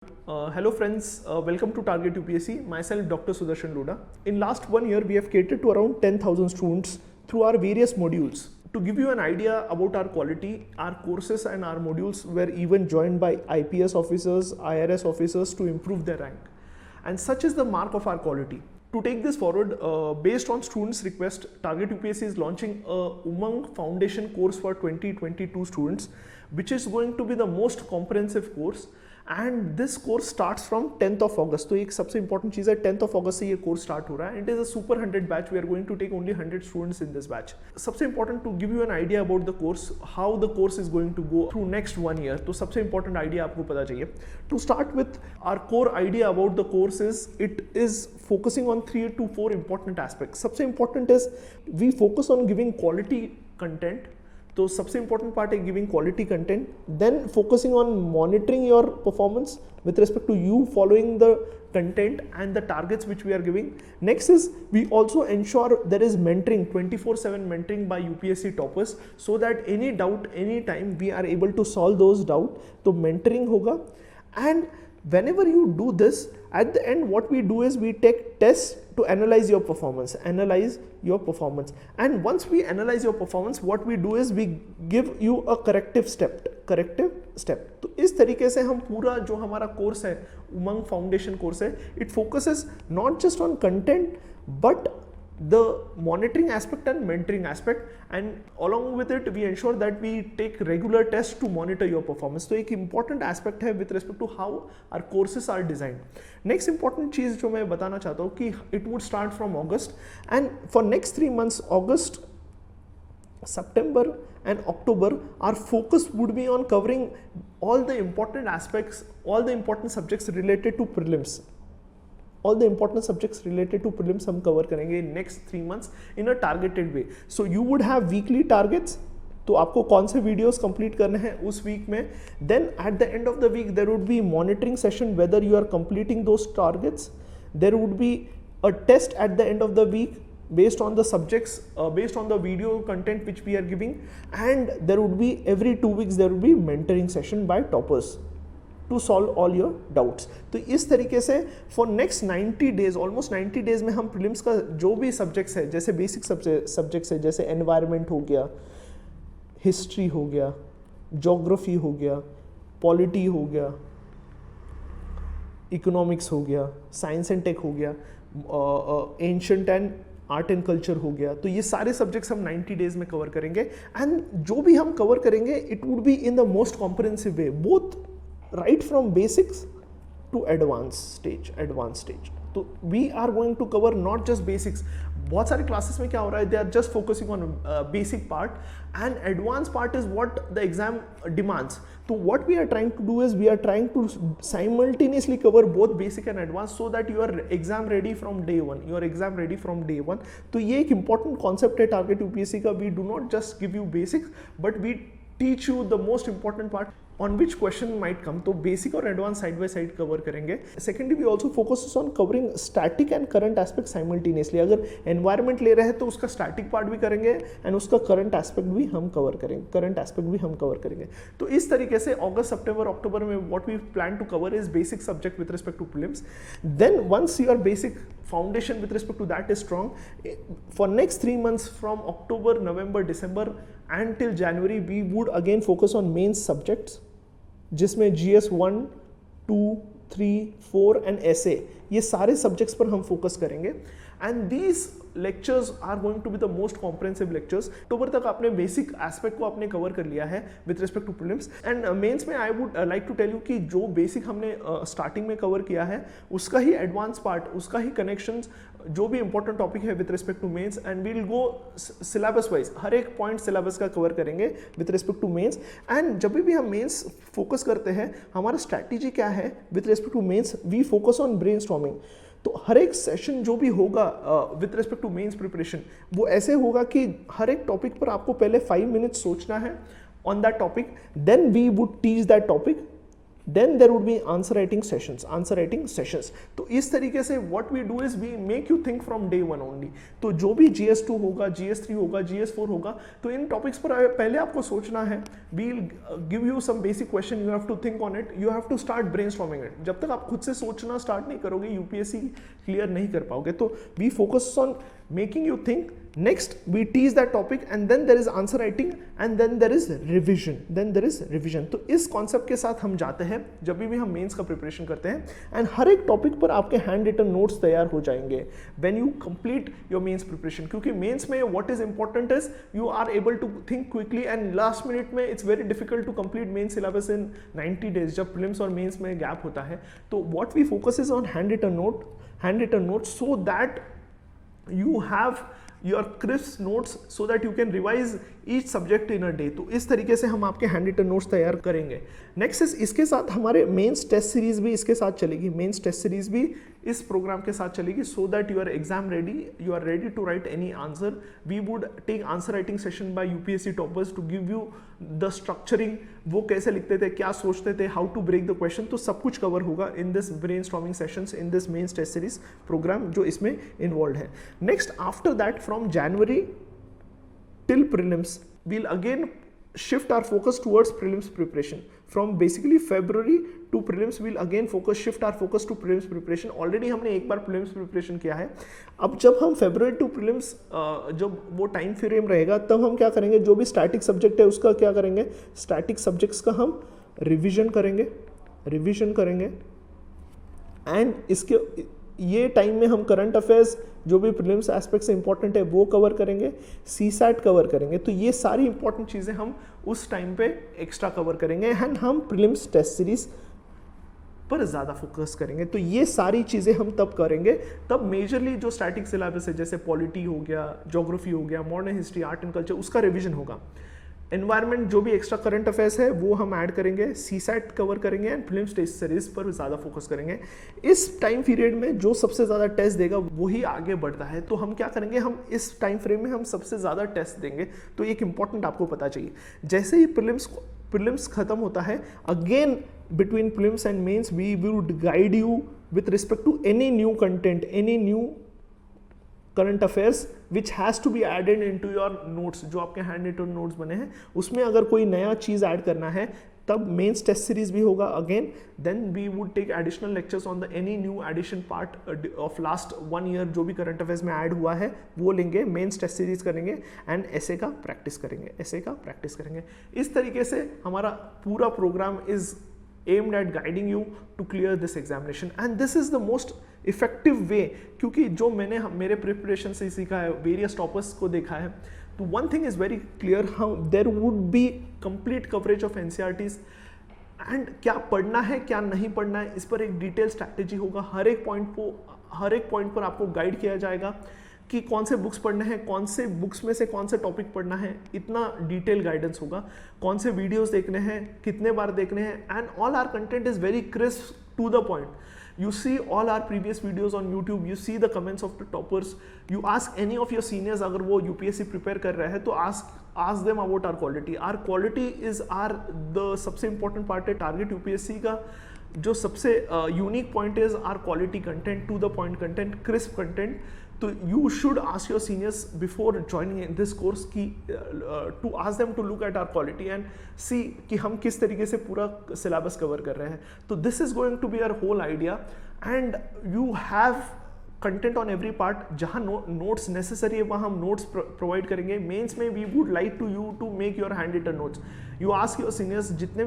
Hello friends, welcome to Target UPSC. Myself Dr. Sudarshan Luda. In last 1 year, we have catered to around 10,000 students through our various modules. To give you an idea about our quality, our courses and our modules were even joined by IPS officers, IRS officers to improve their rank. And such is the mark of our quality. To take this forward, based on students' request, Target UPSC is launching a Umang Foundation course for 2022 students, which is going to be the most comprehensive course. And this course starts from 10th of अगस्त. तो एक सबसे important चीज़ है, 10th of अगस्त से ये course start हो रहा है. It is a super 100 batch. We are going to take only 100 students in this batch. सबसे important to give you an idea about the course, how the course is going to go through next 1 year. तो सबसे important idea आपको पता चाहिए. To start with our core idea about the course is it is focusing on 3 to 4 important aspect. सबसे important is we focus on giving quality content. तो सबसे important part है giving quality content. Then focusing on monitoring your performance with respect to you following the content and the targets which we are giving. Next is we also ensure there is mentoring, 24/7 mentoring by UPSC toppers, so that any doubt, any time we are able to solve those doubt. तो mentoring होगा. And whenever you do this, at the end what we do is we take tests to analyze your performance, and once we analyze your performance, what we do is we give you a corrective step. तो इस तरीके से हम पूरा जो हमारा course है, उमंग foundation course है, it focuses not just on content but the monitoring aspect and mentoring aspect, and along with it we ensure that we take regular tests to monitor your performance. तो एक important aspect है with respect to how our courses are designed. Next important चीज़ जो मैं बताना चाहता हूँ कि it would start from August, and for next 3 months, August, September and October, our focus would be on covering all the important aspects, all the important subjects related to prelims. All the important subjects related to prelims हम cover करेंगे in next 3 months in a targeted way. So you would have weekly targets. तो आपको कौन से videos complete करने हैं उस week में. Then at the end of the week there would be monitoring session whether you are completing those targets. There would be a test at the end of the week based on the subjects, based on the video content which we are giving, and there would be every 2 weeks there would be mentoring session by toppers to solve all your doubts. तो इस तरीके से for next 90 days, almost 90 days में हम prelims का जो भी subjects है, जैसे basic subjects है, जैसे environment हो गया, history हो गया, geography हो गया, polity हो गया, economics हो गया, science and tech हो गया, ancient and art and culture हो गया. तो ये सारे सब्जेक्ट्स हम 90 डेज में कवर करेंगे. एंड जो भी हम कवर करेंगे it would be in the most comprehensive way, both right from basics to advanced stage. तो we are going to cover not just basics. बहुत सारे क्लासेस में क्या हो रहा है, they are just focusing on basic part, and advanced part is what the exam demands. So what we are trying to do is we are trying to simultaneously cover both basic and advanced, so that you are exam ready from day one. तो ये एक important concept है target UPSC का. We do not just give you basics, but we teach you the most important part on which question might come. तो basic और advance side by side cover करेंगे. Secondly we also focus on covering static and current aspect simultaneously. अगर environment ले रहे हैं तो उसका static part भी करेंगे एंड उसका करंट एस्पेक्ट भी हम कवर करेंगे. तो इस तरीके से अगस्त, सितंबर, अक्टूबर में what we plan to cover is basic subject with respect to prelims. Then once your basic foundation with respect to that is strong, for next 3 months from October, November, December and till January we would again focus on main subjects, जिसमें GS 1, 2, 3, 4 and SA, ये सारे subjects पर हम focus करेंगे. And these lectures are going to be the most comprehensive lectures. अक्टूबर तक आपने basic aspect को आपने कवर कर लिया है with respect to prelims. And mains में I would like to tell you कि जो बेसिक हमने स्टार्टिंग में कवर किया है उसका ही एडवांस पार्ट, उसका ही कनेक्शंस, जो भी इंपॉर्टेंट टॉपिक है with respect to mains, and we will go syllabus wise, हर एक पॉइंट सिलेबस का कवर करेंगे with respect to mains. And जब भी हम मेंस फोकस करते हैं, हमारा स्ट्रैटेजी क्या है with respect to mains, we focus on brainstorming. तो हर एक सेशन जो भी होगा with respect to mains preparation, वो ऐसे होगा कि हर एक टॉपिक पर आपको पहले 5 मिनट्स सोचना है on that topic. Then we would teach that topic. Then there would be answer writing sessions. तो इस तरीके से what we do is we make you think from day one only. तो जो भी GS2 होगा, GS3 होगा, GS4 होगा, तो इन टॉपिक्स पर पहले आपको सोचना है। We give you some basic question, you have to think on it, you have to start brainstorming it. जब तक आप खुद से सोचना स्टार्ट नहीं करोगे, यूपीएससी क्लियर नहीं कर पाओगे। तो we focus on making you think. Next we tease that topic and then there is answer writing and then there is revision. तो इस कॉन्सेप्ट के साथ हम जाते हैं जब भी हम मेंस का प्रिपरेशन करते हैं, एंड हर एक टॉपिक पर आपके हैंड रिटन नोट्स तैयार हो जाएंगे when you complete your mains preparation. क्योंकि मेंस में what is important is you are able to think quickly, and last minute में it's very difficult to complete main syllabus in 90 days जब prelims और mains में gap होता है। तो what we focus is on hand written note so that you have your crisp notes so that you can revise each subject in a day। तो इस तरीके से हम आपके हैंड रिटन नोट्स तैयार करेंगे। नेक्स्ट इज इसके साथ हमारे मेंस टेस्ट सीरीज भी इसके साथ चलेगी, मेंस टेस्ट सीरीज भी इस प्रोग्राम के साथ चलेगी, so that you are exam ready, you are ready to write any answer. We would take answer writing session by UPSC toppers to give you the structuring, वो कैसे लिखते थे, क्या सोचते थे, how to break the question, तो सब कुछ कवर होगा in this brainstorming sessions, in this mains test series program जो इसमें इन्वॉल्व है। Next after that from January till prelims we'll again shift our focus towards prelims preparation. From basically February to prelims we'll again shift our focus to prelims preparation. Already हमने एक बार prelims preparation किया है। अब जब हम February to prelims जब वो time frame रहेगा तब हम क्या करेंगे, जो भी स्टैटिक सब्जेक्ट है उसका क्या करेंगे, स्टैटिक सब्जेक्ट्स का हम रिविजन करेंगे एंड इसके ये टाइम में हम करंट अफेयर्स जो भी प्रीलिम्स एस्पेक्ट से इंपॉर्टेंट है वो कवर करेंगे, सीसैट कवर करेंगे। तो ये सारी इंपॉर्टेंट चीज़ें हम उस टाइम पे एक्स्ट्रा कवर करेंगे एंड हम प्रीलिम्स टेस्ट सीरीज पर ज़्यादा फोकस करेंगे। तो ये सारी चीज़ें हम तब करेंगे, तब मेजरली जो स्टैटिक सिलेबस है जैसे पॉलिटी हो गया, ज्योग्राफी हो गया, modern history, art and culture, उसका रिविजन होगा। एनवायरनमेंट जो भी एक्स्ट्रा करंट अफेयर्स है वो हम ऐड करेंगे, सीसैट कवर करेंगे एंड प्रीलिम्स टेस्ट सीरीज पर ज़्यादा फोकस करेंगे। इस टाइम पीरियड में जो सबसे ज़्यादा टेस्ट देगा वही आगे बढ़ता है। तो हम क्या करेंगे, हम इस टाइम फ्रेम में हम सबसे ज़्यादा टेस्ट देंगे। तो एक इंपॉर्टेंट आपको पता चाहिए, जैसे ही प्रीलिम्स खत्म होता है, again between prelims and mains we would guide you with respect to any new content, any new current affairs which has to be added into your योर नोट्स, जो आपके हैंड रिटन नोट्स बने हैं उसमें अगर कोई नया चीज़ ऐड करना है तब मेंस टेस्ट सीरीज भी होगा अगेन। Then we would take additional lectures on the any new addition part of last 1 year जो भी करंट अफेयर्स में ऐड हुआ है वो लेंगे, मेंस टेस्ट सीरीज करेंगे एंड ऐसे का प्रैक्टिस करेंगे। इस तरीके से हमारा पूरा program is aimed at guiding you to clear this examination and this is the most effective way। क्योंकि जो मैंने मेरे प्रिपरेशन से सीखा है, वेरियस टॉपर्स को देखा है, तो one thing is very clear, how there would be complete coverage of NCERTs and क्या पढ़ना है क्या नहीं पढ़ना है इस पर एक डिटेल स्ट्रैटेजी होगा। हर एक पॉइंट पर आपको गाइड किया जाएगा कि कौन से बुक्स पढ़ने हैं, कौन से बुक्स में से कौन से टॉपिक पढ़ना है, इतना डिटेल गाइडेंस होगा। कौन से वीडियोस देखने हैं, कितने बार देखने हैं, and all our content is very crisp to the point. You see all our previous videos on YouTube, you see the comments of the toppers, you ask any of your seniors अगर वो UPSC prepare कर रहे हैं तो ask them about our quality. Our quality is the सबसे important part है target UPSC का। जो सबसे unique point is our quality content, to the point content, crisp content. तो you should ask your seniors before joining in this course की to ask them to look at our quality and see कि हम किस तरीके से पूरा syllabus cover कर रहे हैं। तो this is going to be our whole idea and you have content on every part. जहाँ नोट्स नेसेसरी है वहाँ हम नोट्स प्रोवाइड करेंगे। मेंस में we would like to you to make your hand written notes. You ask your seniors, जितने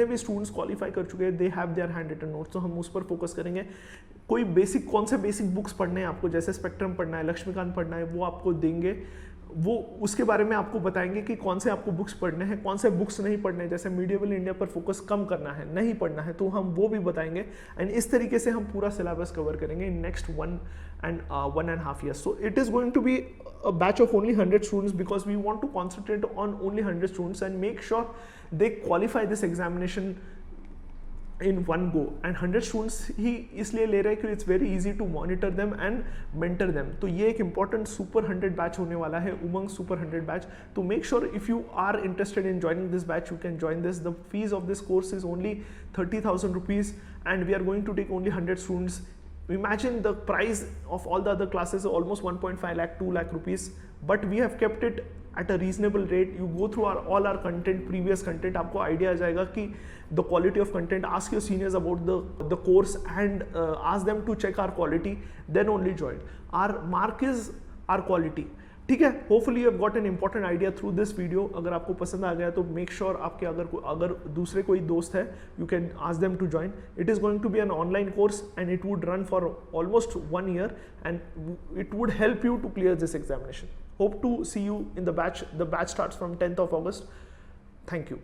भी students qualify कर चुके हैं they have their hand written notes, तो हम उस पर फोकस करेंगे। कोई कौन से बेसिक बुक्स पढ़ने हैं आपको, जैसे स्पेक्ट्रम पढ़ना है, लक्ष्मीकांत पढ़ना है, वो आपको देंगे। वो उसके बारे में आपको बताएंगे कि कौन से आपको बुक्स पढ़ने हैं, कौन से बुक्स नहीं पढ़ने हैं। जैसे मीडिएवल इंडिया पर फोकस कम करना है, नहीं पढ़ना है, तो हम वो भी बताएंगे। एंड इस तरीके से हम पूरा सिलेबस कवर करेंगे in next 1.5 years. So it is going to be a batch of only 100 students because we want to concentrate on only 100 students and make sure they qualify this examination in one go, and 100 students ही इसलिए ले रहे हैं कि it's very easy to monitor them and mentor them. तो ये एक important super 100 batch होने वाला है, उमंग super 100 batch. तो make sure if you are interested in joining this batch, you can join this. The fees of this course is only 30,000 rupees, and we are going to take only 100 students. Imagine the price of all the other classes, almost 1.5 lakh, 2 lakh rupees, but we have kept it at a reasonable rate. You go through all our content, previous content, आपको idea आ जाएगा कि the quality of content. Ask your seniors about the course and ask them to check our quality, then only join. Our mark is our quality. ठीक है, hopefully you have got an important idea through this video. अगर आपको पसंद आ गया तो make sure आपके अगर दूसरे कोई दोस्त है, you can ask them to join. It is going to be an online course and it would run for almost 1 year and it would help you to clear this examination. Hope to see you in the batch. The batch starts from 10th of August. Thank you.